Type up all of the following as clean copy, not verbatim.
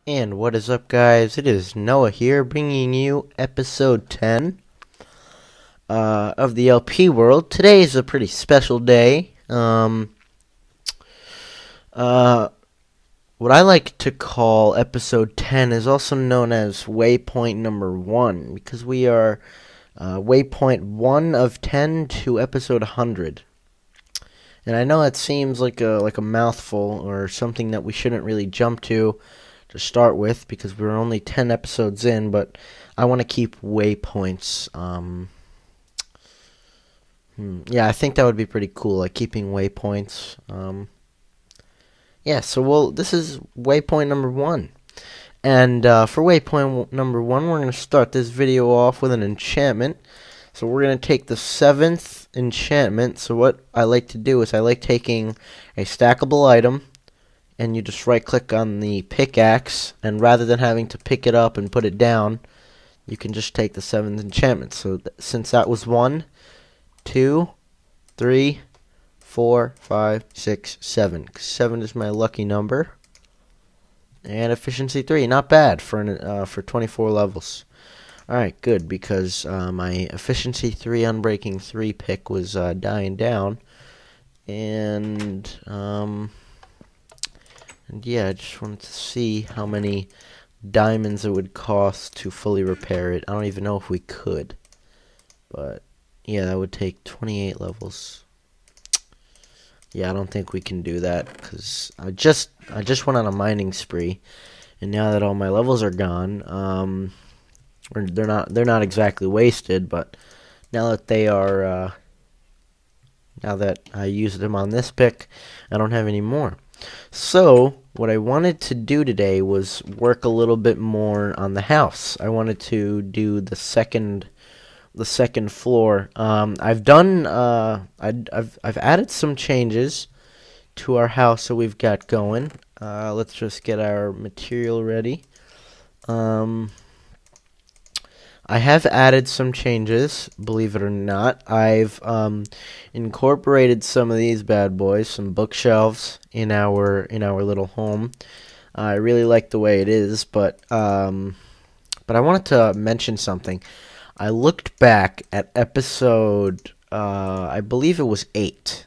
And what is up, guys? It is Noah here, bringing you episode 10 of the LP World. Today is a pretty special day. Uh, what I like to call episode 10 is also known as waypoint number 1, because we are waypoint 1 of 10 to episode 100. And I know that seems like a mouthful or something that we shouldn't really jump to start with because we're only 10 episodes in, but I want to keep waypoints. Yeah, I think that would be pretty cool, like keeping waypoints. Yeah, so this is waypoint number 1. And for waypoint number 1, we're going to start this video off with an enchantment. So we're going to take the 7th enchantment. So what I like to do is I like taking a stackable item, and you just right click on the pickaxe, and rather than having to pick it up and put it down, you can just take the 7th enchantment. So since that was 1, 2, 3, 4, 5, 6, 7. 7 is my lucky number. And efficiency 3, not bad for 24 levels. Alright, good, because my efficiency 3 unbreaking 3 pick was dying down. And yeah, I just wanted to see how many diamonds it would cost to fully repair it. I don't even know if we could. But yeah, that would take 28 levels. Yeah, I don't think we can do that because I just went on a mining spree, and now that all my levels are gone, they're not exactly wasted, but now that they are now that I used them on this pick, I don't have any more. So what I wanted to do today was work a little bit more on the house. I wanted to do the second floor. I've done I've added some changes to our house that we've got going. Let's just get our material ready. I have added some changes, believe it or not. I've incorporated some of these bad boys, some bookshelves in our little home. I really like the way it is, but I wanted to mention something. I looked back at episode, I believe it was 8.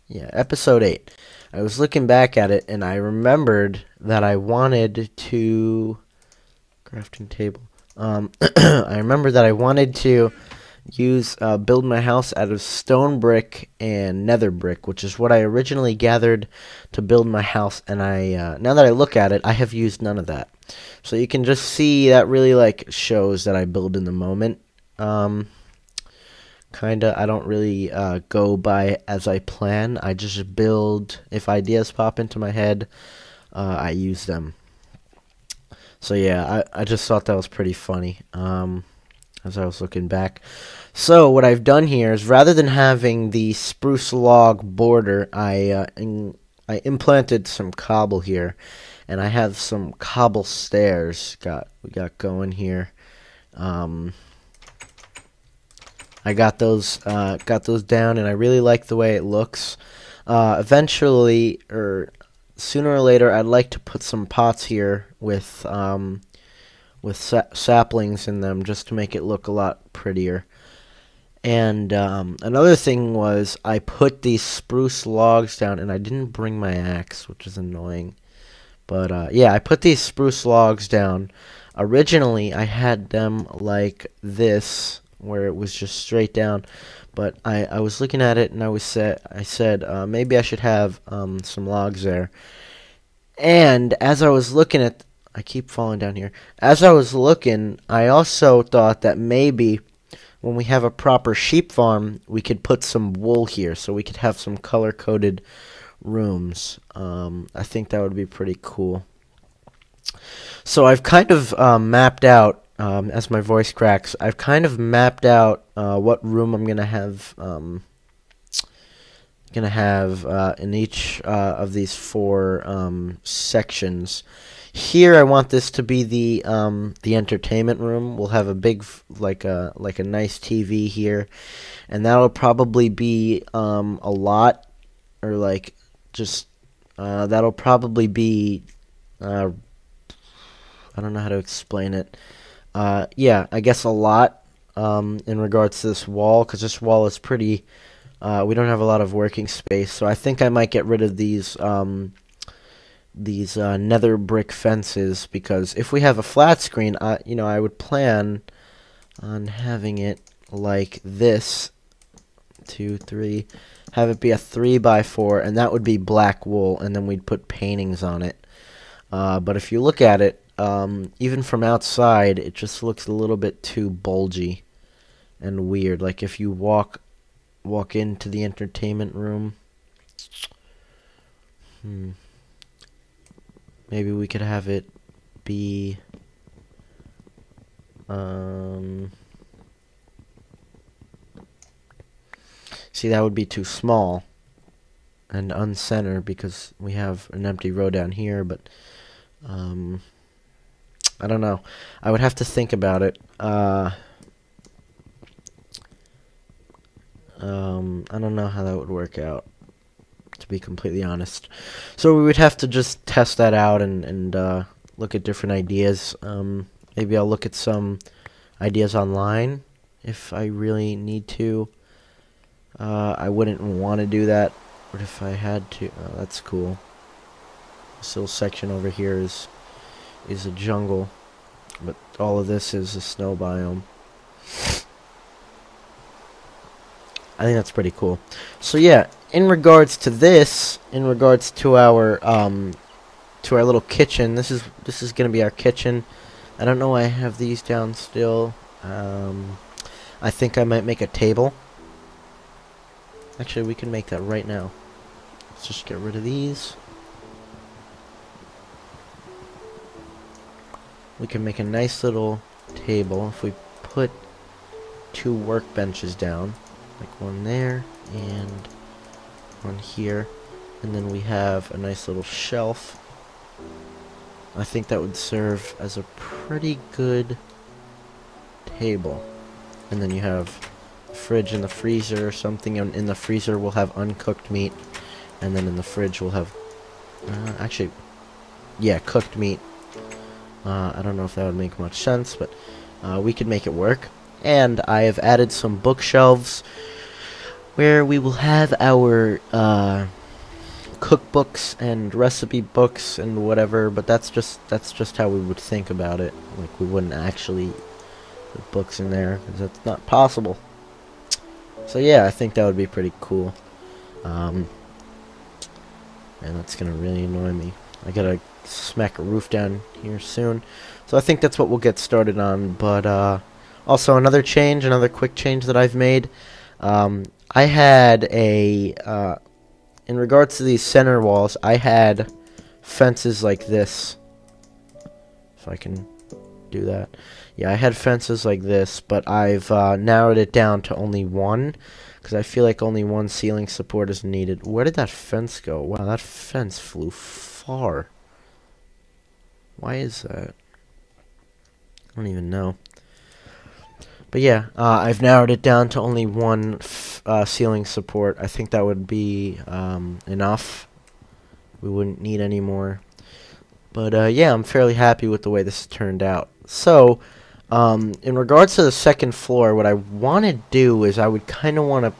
Yeah, episode 8. I was looking back at it, and I remembered that I wanted to crafting table. I remember that I wanted to build my house out of stone brick and nether brick, which is what I originally gathered to build my house. And now that I look at it, I have used none of that. So you can just see that really shows that I build in the moment. Kinda, I don't really go by as I plan. I just build. If ideas pop into my head, I use them. So yeah, I just thought that was pretty funny as I was looking back. So what I've done here is rather than having the spruce log border, I implanted some cobble here, and I have some cobble stairs we got going here. I got those down, and I really like the way it looks. Eventually, or sooner or later, I'd like to put some pots here with saplings in them just to make it look a lot prettier. And another thing was I put these spruce logs down, and I didn't bring my axe, which is annoying. But yeah, I put these spruce logs down. Originally, I had them like this, where it was just straight down. But I was looking at it, and I said maybe I should have some logs there. And as I was looking at, I keep falling down here. As I was looking, I also thought that maybe when we have a proper sheep farm, we could put some wool here, so we could have some color-coded rooms. I think that would be pretty cool. So I've kind of mapped out, as my voice cracks, I've kind of mapped out what room I'm gonna have in each of these 4 sections. Here, I want this to be the entertainment room. We'll have a big like a nice TV here, and that'll probably be a lot, or that'll probably be I don't know how to explain it. Yeah, I guess a lot in regards to this wall, because this wall is pretty. We don't have a lot of working space, so I think I might get rid of these nether brick fences, because if we have a flat screen, I would plan on having it like this. 2, 3. Have it be a 3x4, and that would be black wool, and then we'd put paintings on it. But if you look at it, even from outside, it just looks a little bit too bulgy and weird. Like if you walk into the entertainment room, maybe we could have it be see, that would be too small and uncentered because we have an empty row down here, but I don't know. I would have to think about it. I don't know how that would work out, to be completely honest. So we would have to just test that out and look at different ideas. Maybe I'll look at some ideas online if I really need to. I wouldn't want to do that, but if I had to, that's cool. This little section over here is a jungle, but all of this is a snow biome. I think that's pretty cool. So yeah, in regards to this, in regards to our little kitchen, this is gonna be our kitchen. I don't know why I have these down still. I think I might make a table. Actually, we can make that right now. Let's just get rid of these. We can make a nice little table if we put 2 workbenches down, like one there and one here, and then we have a nice little shelf. I think that would serve as a pretty good table. And then you have the fridge and the freezer or something. In the freezer we'll have uncooked meat, and then in the fridge we'll have actually, yeah, cooked meat. I don't know if that would make much sense, but we could make it work. And I have added some bookshelves where we will have our cookbooks and recipe books and whatever, but that's just how we would think about it. Like, we wouldn't actually put books in there, because that's not possible. So yeah, I think that would be pretty cool. And that's gonna really annoy me. I gotta smack a roof down here soon, so I think that's what we'll get started on. But also another quick change that I've made. I had in regards to these center walls, I had fences like this. If I can do that. Yeah, I had fences like this, but I've narrowed it down to only one, because I feel like only one ceiling support is needed. Where did that fence go? Wow, that fence flew far. Why is that? I don't even know. But yeah, I've narrowed it down to only one ceiling support. I think that would be enough. We wouldn't need any more. But yeah, I'm fairly happy with the way this turned out. So, in regards to the second floor, what I want to do is I would kind of want to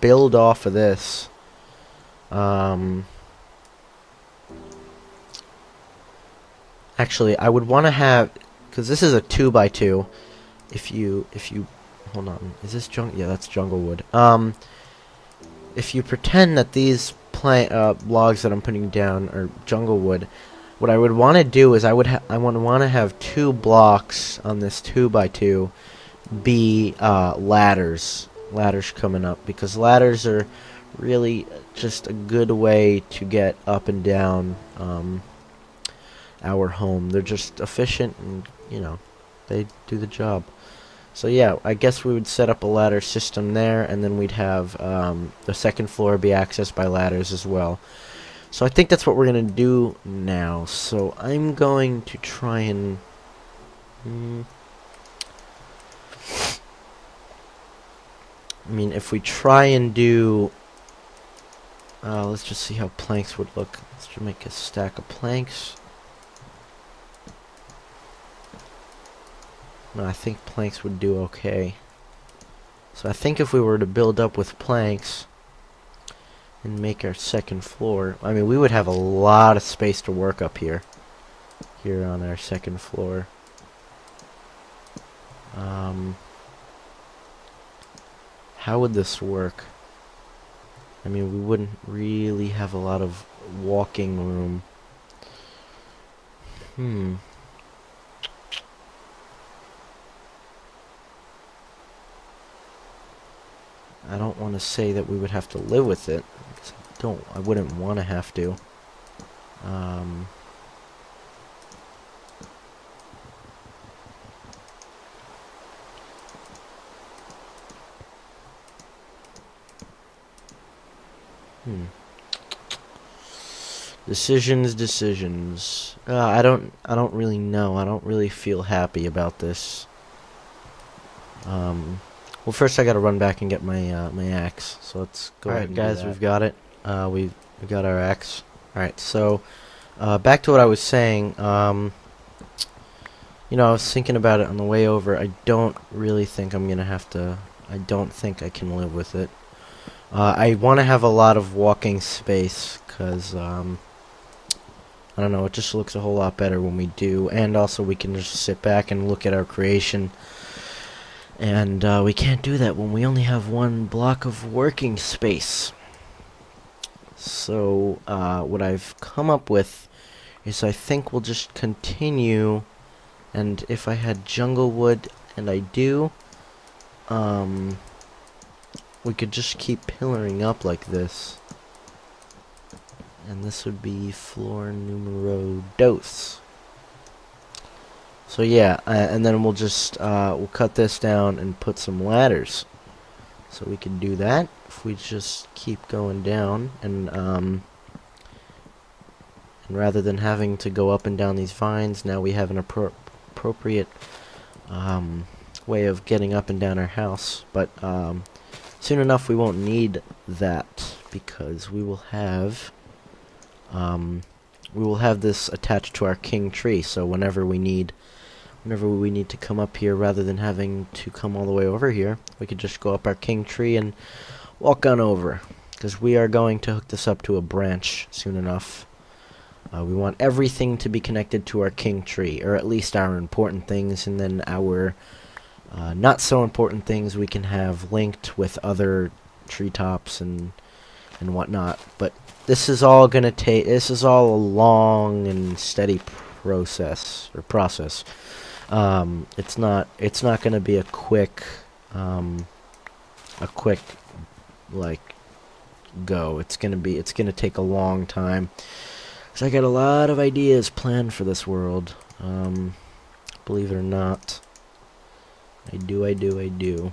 build off of this. Actually, I would want to have, because this is a 2x2. If you hold on, is this jungle? Yeah, that's jungle wood. If you pretend that these logs that I'm putting down are jungle wood, what I would want to do is I would want to have 2 blocks on this 2x2 be ladders coming up, because ladders are really just a good way to get up and down our home. They're just efficient, and they do the job. So yeah, I guess we would set up a ladder system there, and then we'd have the second floor be accessed by ladders as well. So I think that's what we're going to do now. So I'm going to try and... I mean, if we try and do... let's just see how planks would look. Let's just make a stack of planks. No, I think planks would do okay. So I think if we were to build up with planks and make our second floor, I mean, we would have a lot of space to work up here. Here on our second floor. How would this work? I mean, we wouldn't really have a lot of walking room. I don't want to say that we would have to live with it, because I wouldn't want to have to. Decisions. I don't really know. I don't really feel happy about this. Well, first I gotta run back and get my my axe. So let's go ahead, guys. We've got it. We got our axe. All right. So back to what I was saying. You know, I was thinking about it on the way over. I don't really think I'm gonna have to. I don't think I can live with it. I want to have a lot of walking space, because, I don't know, it just looks a whole lot better when we do, and also we can just sit back and look at our creation, and we can't do that when we only have one block of working space. So, what I've come up with is I think we'll just continue, and if I had jungle wood, and I do, we could just keep pillaring up like this. And this would be floor numero dos. So yeah, and then we'll just, we'll cut this down and put some ladders. So we can do that if we just keep going down, and rather than having to go up and down these vines, now we have an appropriate, way of getting up and down our house. But, soon enough we won't need that, because we will have this attached to our king tree. So whenever we need to come up here, rather than having to come all the way over here, we could just go up our king tree and walk on over, because we are going to hook this up to a branch soon enough. We want everything to be connected to our king tree, or at least our important things, and then our not so important things we can have linked with other treetops and whatnot. But this is all gonna take. This is all a long and steady process. It's not gonna be a quick like go. It's gonna take a long time. So I got a lot of ideas planned for this world. Believe it or not. I do.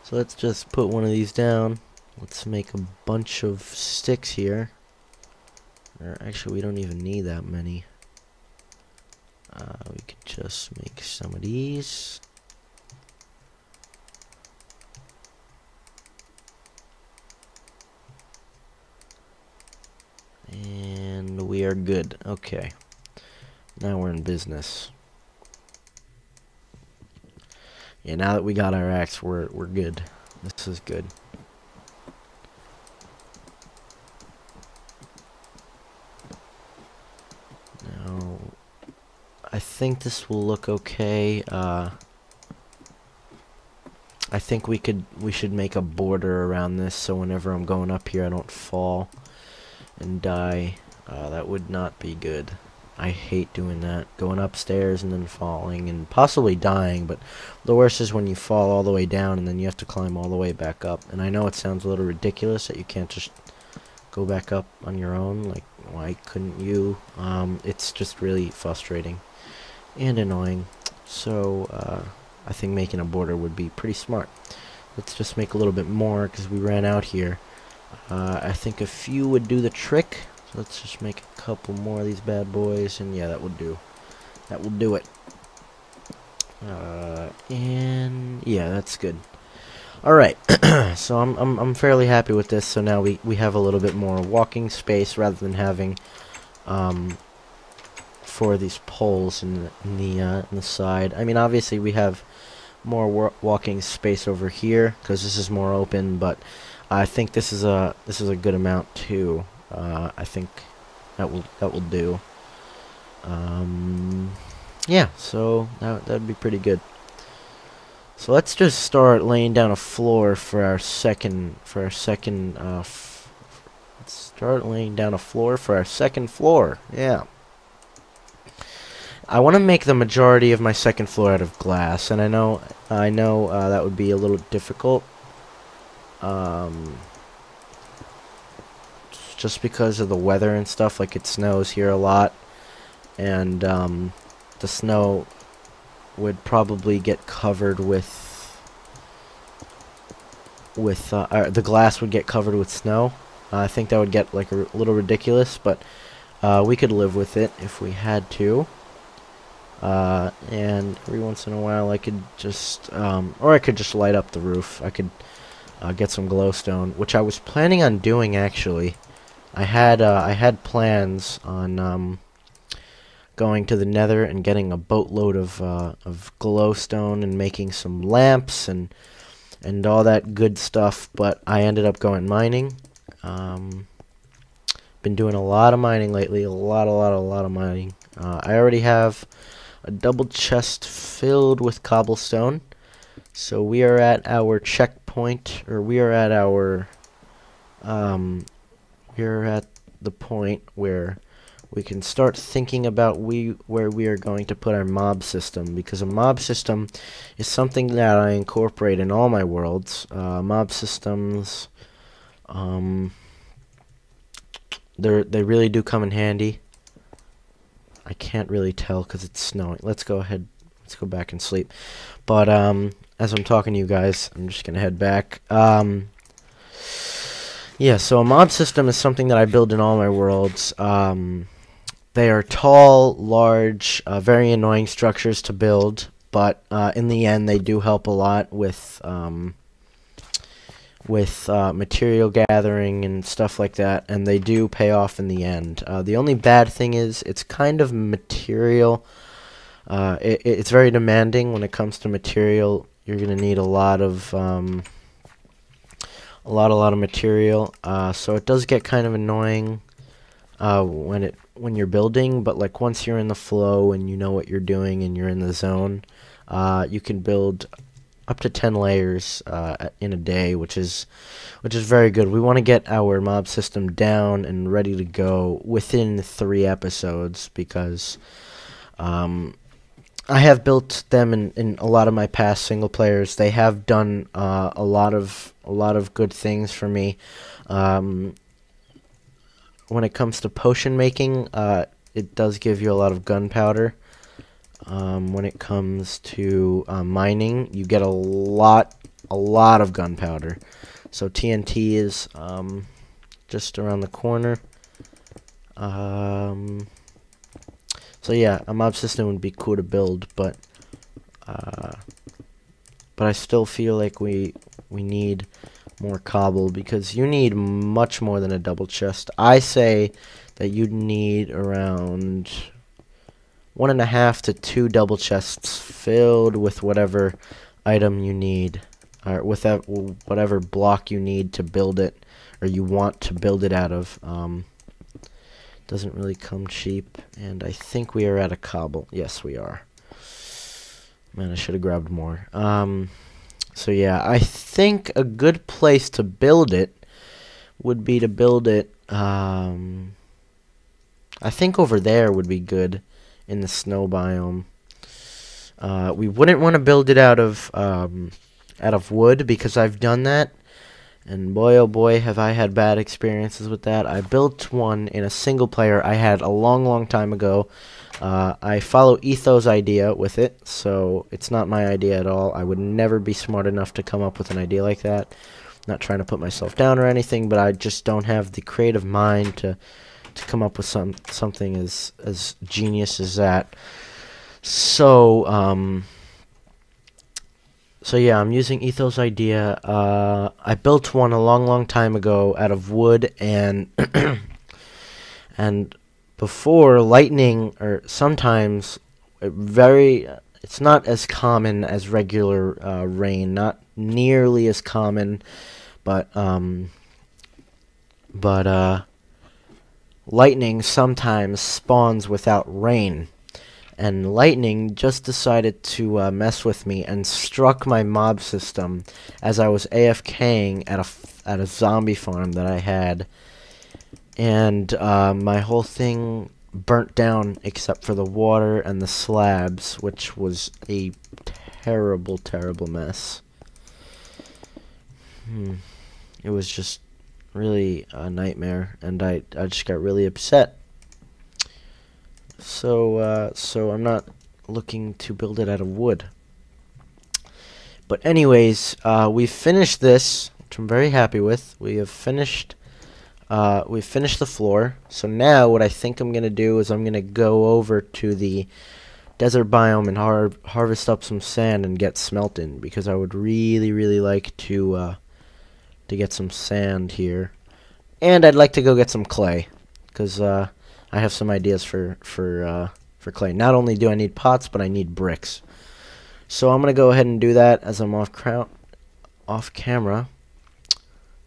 So let's just put one of these down. Let's make a bunch of sticks here. Or actually, we don't even need that many. We could just make some of these. And we are good. Okay. Now we're in business. Yeah, now that we got our axe, we're good. This is good. Now, I think this will look okay. I think we should make a border around this, so whenever I'm going up here, I don't fall and die. That would not be good. I hate doing that, going upstairs and then falling and possibly dying, but the worst is when you fall all the way down and then you have to climb all the way back up. And I know it sounds a little ridiculous that you can't just go back up on your own, like, why couldn't you? It's just really frustrating and annoying. So I think making a border would be pretty smart. Let's just make a little bit more, because we ran out here. I think a few would do the trick. So let's just make a couple more of these bad boys, and yeah, that will do. That will do it. And yeah, that's good. All right, so I'm fairly happy with this. So now we have a little bit more walking space rather than having for these poles in the side. I mean, obviously we have more walking space over here because this is more open, but I think this is a good amount too. I think that will do. Yeah, so that'd be pretty good. So let's just start laying down a floor for our second let's start laying down a floor for our second floor. Yeah. I want to make the majority of my second floor out of glass, and I know that would be a little difficult. Just because of the weather and stuff, like it snows here a lot, and the snow would probably get covered with the glass would get covered with snow. I think that would get like a little ridiculous, but we could live with it if we had to. And every once in a while I could just or I could just light up the roof. I could get some glowstone, which I was planning on doing actually. I had plans on going to the Nether and getting a boatload of glowstone and making some lamps and all that good stuff, but I ended up going mining. Been doing a lot of mining lately, a lot of mining. I already have a double chest filled with cobblestone, so we are at our checkpoint, or we are at our we're at the point where we can start thinking about where we are going to put our mob system, because a mob system is something that I incorporate in all my worlds. Mob systems, they really do come in handy. I can't really tell because it's snowing. Let's go back and sleep. But as I'm talking to you guys, I'm just gonna head back. Yeah, so a mob system is something that I build in all my worlds. They are tall, large, very annoying structures to build, but in the end they do help a lot with material gathering and stuff like that, and they do pay off in the end. The only bad thing is it's kind of material. It's very demanding when it comes to material. You're gonna need a lot of material, so it does get kind of annoying when you're building, but like once you're in the flow and you know what you're doing and you're in the zone, you can build up to 10 layers in a day, which is very good. We want to get our mob system down and ready to go within 3 episodes, because I have built them in a lot of my past single players. They have done a lot of good things for me. When it comes to potion making, it does give you a lot of gunpowder. When it comes to mining, you get a lot of gunpowder. So TNT is just around the corner. So yeah, a mob system would be cool to build, but I still feel like we need more cobble, because you need much more than a double chest. I say that you'd need around 1.5 to 2 double chests filled with whatever item you need, or with whatever block you need to build it, or you want to build it out of. Doesn't really come cheap, and I think we are at a cobble. Yes, we are. Man, I should have grabbed more. So yeah, I think a good place to build it would be to build it, I think over there would be good, in the snow biome. We wouldn't want to build it out of wood, because I've done that, and boy oh boy have I had bad experiences with that. I built one in a single player I had a long time ago. I follow Etho's idea with it, so it's not my idea at all. I would never be smart enough to come up with an idea like that. Not trying to put myself down or anything, but I just don't have the creative mind to come up with something as genius as that. So yeah, I'm using Etho's idea. I built one a long time ago out of wood, and before, lightning, or sometimes, it's not as common as regular rain, not nearly as common, but lightning sometimes spawns without rain. And lightning just decided to mess with me and struck my mob system as I was AFKing at a zombie farm that I had, and my whole thing burnt down except for the water and the slabs, which was a terrible, terrible mess. It was just really a nightmare, and I just got really upset. So I'm not looking to build it out of wood. But anyways, we've finished this, which I'm very happy with. We've finished the floor. So now what I think I'm gonna do is I'm gonna go over to the desert biome and harvest up some sand and get smelting, because I would really, really like to get some sand here, and I'd like to go get some clay, because I have some ideas for clay. Not only do I need pots, but I need bricks. So I'm gonna go ahead and do that as I'm off camera.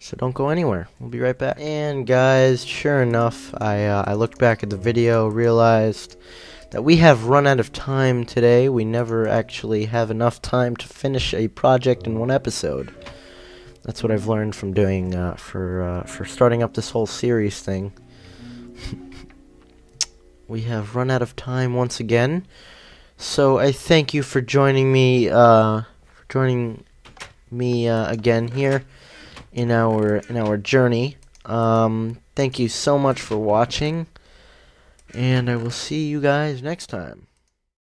So don't go anywhere. We'll be right back. And guys, sure enough, I looked back at the video, realized that we have run out of time today. We never actually have enough time to finish a project in one episode. That's what I've learned from doing for starting up this whole series thing. We have run out of time once again, so I thank you for joining me again here in our journey. Thank you so much for watching, and I will see you guys next time.